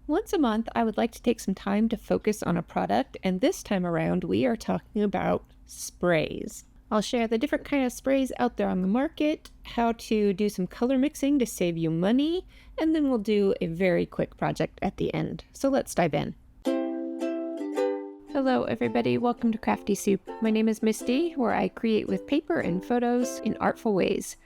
Once a month, I would like to take some time to focus on a product, and this time around, we are talking about sprays. I'll share the different kind of sprays out there on the market, how to do some color mixing to save you money, and then we'll do a very quick project at the end. So let's dive in. Hello everybody, welcome to Crafty Soup. My name is Misty, where I create with paper and photos in artful ways.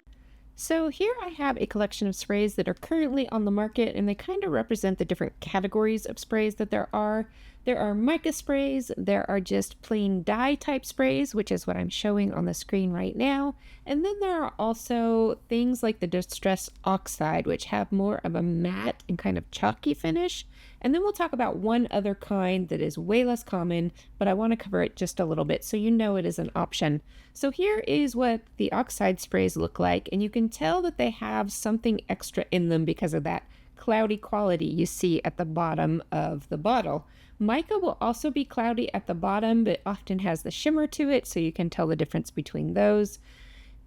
So here I have a collection of sprays that are currently on the market, and they kind of represent the different categories of sprays that there are. There are mica sprays, there are just plain dye type sprays, which is what I'm showing on the screen right now. And then there are also things like the Distress Oxide, which have more of a matte and kind of chalky finish. And then we'll talk about one other kind that is way less common, but I want to cover it just a little bit so you know it is an option. So here is what the oxide sprays look like, and you can tell that they have something extra in them because of that cloudy quality you see at the bottom of the bottle. Mica will also be cloudy at the bottom, but often has the shimmer to it, so you can tell the difference between those.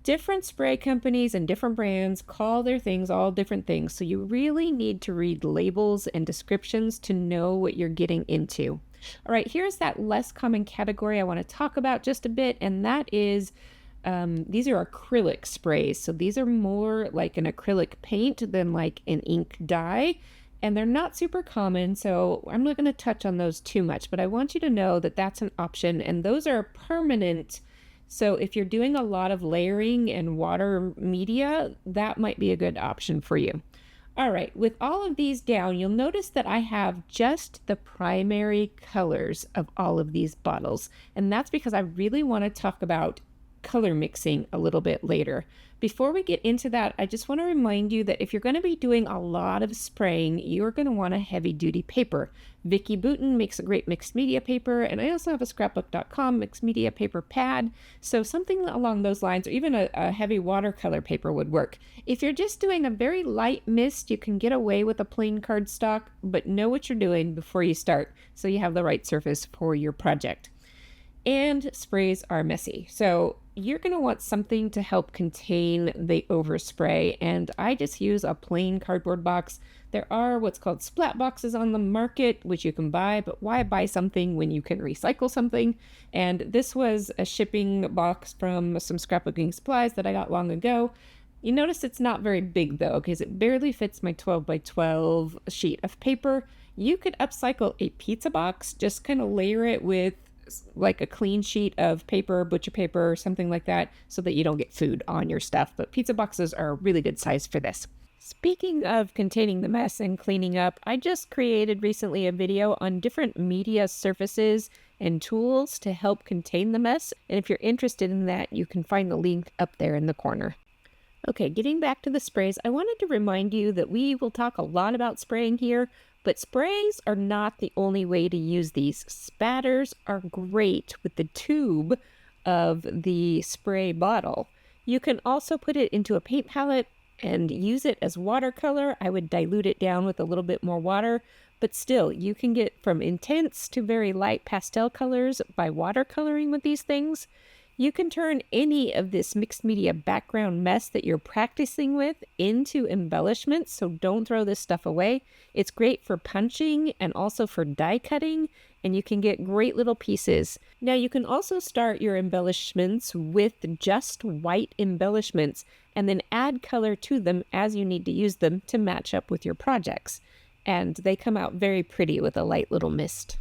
Different spray companies and different brands call their things all different things, so you really need to read labels and descriptions to know what you're getting into. All right, here's that less common category I want to talk about just a bit, and that is these are acrylic sprays. So these are more like an acrylic paint than like an ink dye, and they're not super common, so I'm not going to touch on those too much, but I want you to know that that's an option, and those are permanent. So if you're doing a lot of layering and water media, that might be a good option for you. All right, with all of these down, you'll notice that I have just the primary colors of all of these bottles. And that's because I really want to talk about color mixing a little bit later. Before we get into that, I just want to remind you that if you're going to be doing a lot of spraying, you're going to want a heavy duty paper. Vicki Boutin makes a great mixed media paper, and I also have a Scrapbook.pal mixed media paper pad. So something along those lines, or even a heavy watercolor paper would work. If you're just doing a very light mist, you can get away with a plain cardstock, but know what you're doing before you start so you have the right surface for your project. And sprays are messy, so you're going to want something to help contain the overspray, and I just use a plain cardboard box. There are what's called splat boxes on the market, which you can buy, but why buy something when you can recycle something? And this was a shipping box from some scrapbooking supplies that I got long ago. You notice it's not very big though, because it barely fits my 12 by 12 sheet of paper. You could upcycle a pizza box, just kind of layer it with like a clean sheet of paper, butcher paper, something like that, so that you don't get food on your stuff. But pizza boxes are a really good size for this. Speaking of containing the mess and cleaning up, I just created recently a video on different media surfaces and tools to help contain the mess. And if you're interested in that, you can find the link up there in the corner. Okay, getting back to the sprays, I wanted to remind you that we will talk a lot about spraying here, but sprays are not the only way to use these. Spatters are great with the tube of the spray bottle. You can also put it into a paint palette and use it as watercolor. I would dilute it down with a little bit more water, but still, you can get from intense to very light pastel colors by watercoloring with these things. You can turn any of this mixed media background mess that you're practicing with into embellishments, so don't throw this stuff away. It's great for punching and also for die cutting, and you can get great little pieces. Now you can also start your embellishments with just white embellishments and then add color to them as you need to use them to match up with your projects. And they come out very pretty with a light little mist.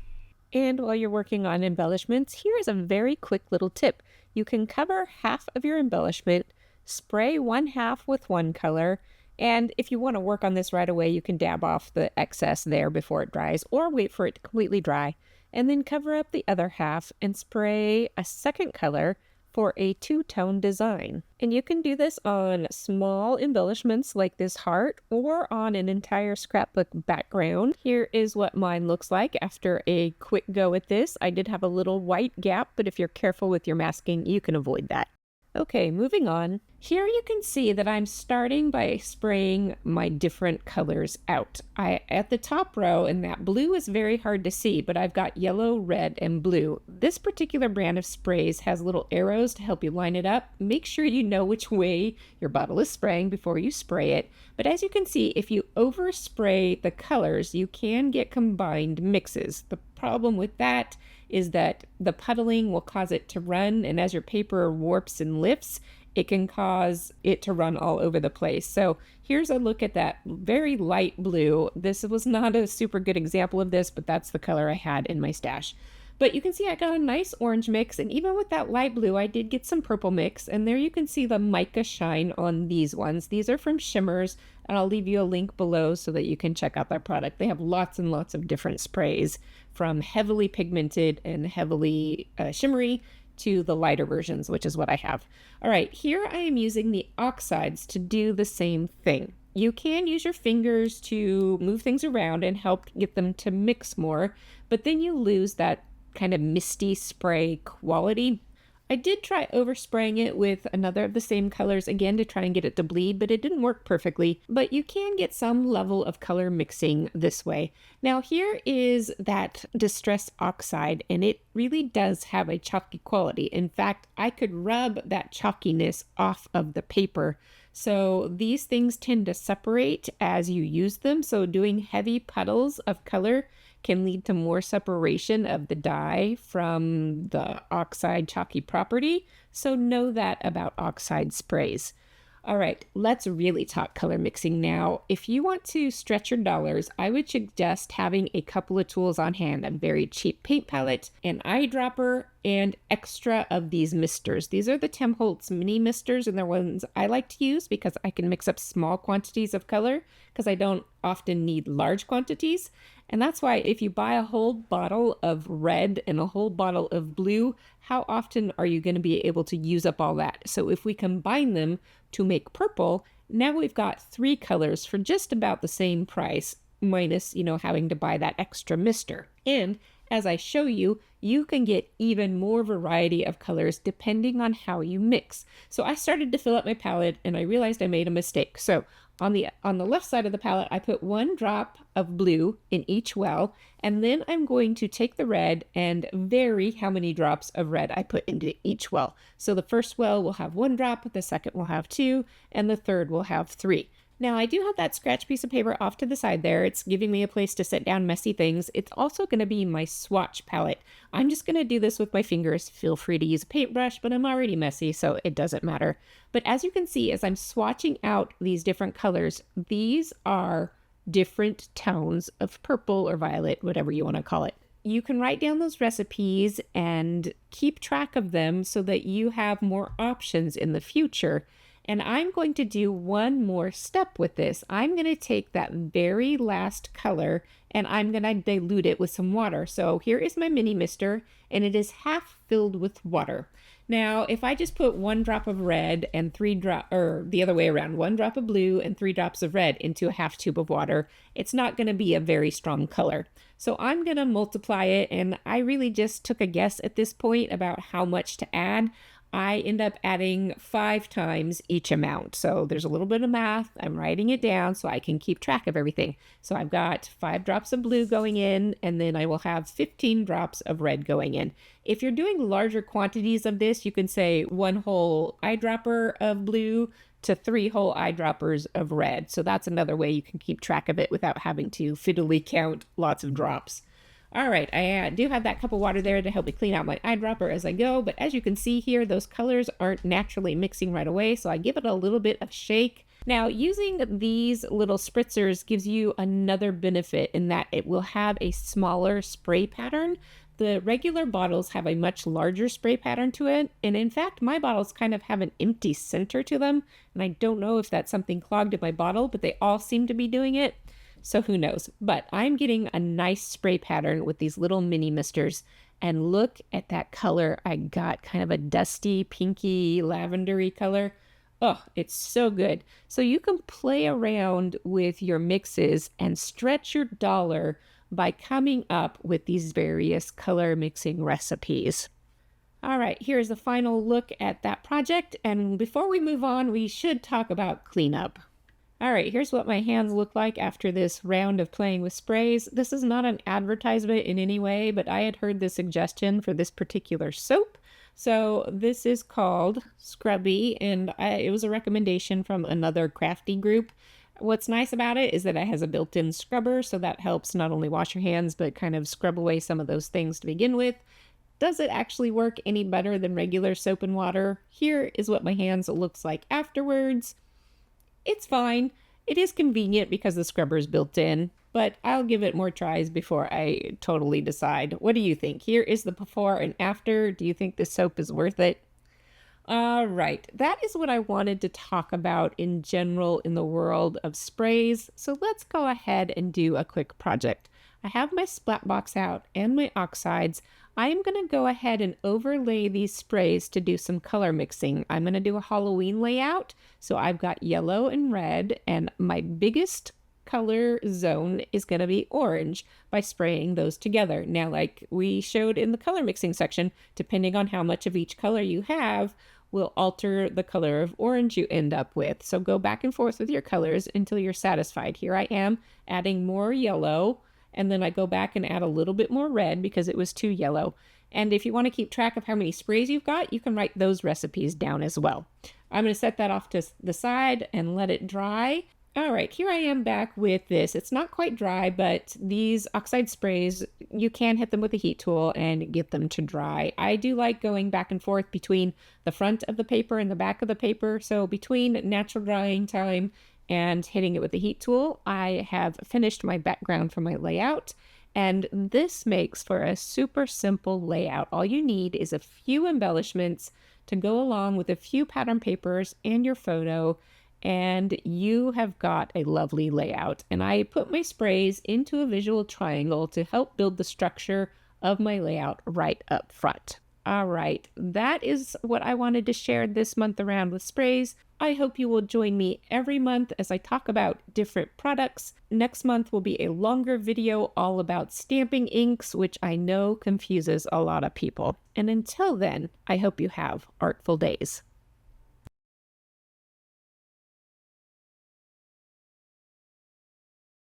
And while you're working on embellishments, here is a very quick little tip. You can cover half of your embellishment, spray one half with one color, and if you want to work on this right away, you can dab off the excess there before it dries, or wait for it to completely dry, and then cover up the other half and spray a second color for a two-tone design. And you can do this on small embellishments like this heart or on an entire scrapbook background. Here is what mine looks like after a quick go at this. I did have a little white gap, but if you're careful with your masking, you can avoid that. Okay, moving on. Here you can see that I'm starting by spraying my different colors out. At the top row, and that blue is very hard to see, but I've got yellow, red, and blue. This particular brand of sprays has little arrows to help you line it up. Make sure you know which way your bottle is spraying before you spray it. But as you can see, if you overspray the colors, you can get combined mixes. The problem with that is that the puddling will cause it to run, and as your paper warps and lifts, it can cause it to run all over the place. So here's a look at that very light blue. This was not a super good example of this, but that's the color I had in my stash. But you can see I got a nice orange mix, and even with that light blue, I did get some purple mix, and there you can see the mica shine on these ones. These are from Shimmers, and I'll leave you a link below so that you can check out their product. They have lots and lots of different sprays, from heavily pigmented and heavily shimmery to the lighter versions, which is what I have. All right, here I am using the oxides to do the same thing. You can use your fingers to move things around and help get them to mix more, but then you lose that kind of misty spray quality. I did try overspraying it with another of the same colors again to try and get it to bleed, but it didn't work perfectly. But you can get some level of color mixing this way. Now here is that Distress Oxide, and it really does have a chalky quality. In fact, I could rub that chalkiness off of the paper. So these things tend to separate as you use them. So doing heavy puddles of color can lead to more separation of the dye from the oxide chalky property. So know that about oxide sprays. All right, let's really talk color mixing now. If you want to stretch your dollars, I would suggest having a couple of tools on hand: a very cheap paint palette, an eyedropper, and extra of these misters. These are the Tim Holtz mini misters, and they're ones I like to use because I can mix up small quantities of color because I don't often need large quantities. And that's why if you buy a whole bottle of red and a whole bottle of blue, how often are you going to be able to use up all that? So if we combine them to make purple, now we've got 3 colors for just about the same price, minus, having to buy that extra mister. And as I show you, you can get even more variety of colors depending on how you mix. So I started to fill up my palette and I realized I made a mistake. So on the left side of the palette, I put 1 drop of blue in each well, and then I'm going to take the red and vary how many drops of red I put into each well. So the first well will have 1 drop, the second will have 2, and the third will have 3. Now I do have that scratch piece of paper off to the side there. It's giving me a place to set down messy things. It's also going to be my swatch palette. I'm just going to do this with my fingers. Feel free to use a paintbrush, but I'm already messy, so it doesn't matter. But as you can see, as I'm swatching out these different colors, these are different tones of purple or violet, whatever you want to call it. You can write down those recipes and keep track of them so that you have more options in the future. And I'm going to do one more step with this. I'm going to take that very last color and I'm going to dilute it with some water. So here is my mini mister, and it is half filled with water. Now, if I just put 1 drop of red and 3 drop, or the other way around, 1 drop of blue and 3 drops of red into a half tube of water, it's not going to be a very strong color. So I'm going to multiply it, and I really just took a guess at this point about how much to add. I end up adding 5 times each amount. So there's a little bit of math. I'm writing it down so I can keep track of everything. So I've got 5 drops of blue going in, and then I will have 15 drops of red going in. If you're doing larger quantities of this, you can say 1 whole eyedropper of blue to 3 whole eyedroppers of red. So that's another way you can keep track of it without having to fiddly count lots of drops. All right, I do have that cup of water there to help me clean out my eyedropper as I go, but as you can see here, those colors aren't naturally mixing right away, so I give it a little bit of shake. Now, using these little spritzers gives you another benefit in that it will have a smaller spray pattern. The regular bottles have a much larger spray pattern to it, and in fact, my bottles kind of have an empty center to them, and I don't know if that's something clogged in my bottle, but they all seem to be doing it. So who knows? But I'm getting a nice spray pattern with these little mini misters. And look at that color I got, kind of a dusty, pinky, lavendery color. Oh, it's so good. So you can play around with your mixes and stretch your dollar by coming up with these various color mixing recipes. All right, here's a final look at that project. And before we move on, we should talk about cleanup. All right, here's what my hands look like after this round of playing with sprays. This is not an advertisement in any way, but I had heard the suggestion for this particular soap. So this is called Scrubby, and it was a recommendation from another crafty group. What's nice about it is that it has a built-in scrubber, so that helps not only wash your hands, but kind of scrub away some of those things to begin with. Does it actually work any better than regular soap and water? Here is what my hands looks like afterwards. It's fine. It is convenient because the scrubber is built in, but I'll give it more tries before I totally decide. What do you think? Here is the before and after. Do you think this soap is worth it? All right, that is what I wanted to talk about in general in the world of sprays. So let's go ahead and do a quick project. I have my splat box out and my oxides. I am going to go ahead and overlay these sprays to do some color mixing. I'm going to do a Halloween layout. So I've got yellow and red, and my biggest color zone is going to be orange by spraying those together. Now, like we showed in the color mixing section, depending on how much of each color you have, will alter the color of orange you end up with. So go back and forth with your colors until you're satisfied. Here I am adding more yellow, and then I go back and add a little bit more red because it was too yellow. And if you want to keep track of how many sprays you've got, you can write those recipes down as well. I'm going to set that off to the side and let it dry. All right, here I am back with this. It's not quite dry, but these oxide sprays, you can hit them with a heat tool and get them to dry. I do like going back and forth between the front of the paper and the back of the paper. So between natural drying time and hitting it with the heat tool, I have finished my background for my layout. And this makes for a super simple layout. All you need is a few embellishments to go along with a few pattern papers and your photo, and you have got a lovely layout. And I put my sprays into a visual triangle to help build the structure of my layout right up front. All right, that is what I wanted to share this month around with sprays. I hope you will join me every month as I talk about different products. Next month will be a longer video all about stamping inks, which I know confuses a lot of people. And until then, I hope you have artful days.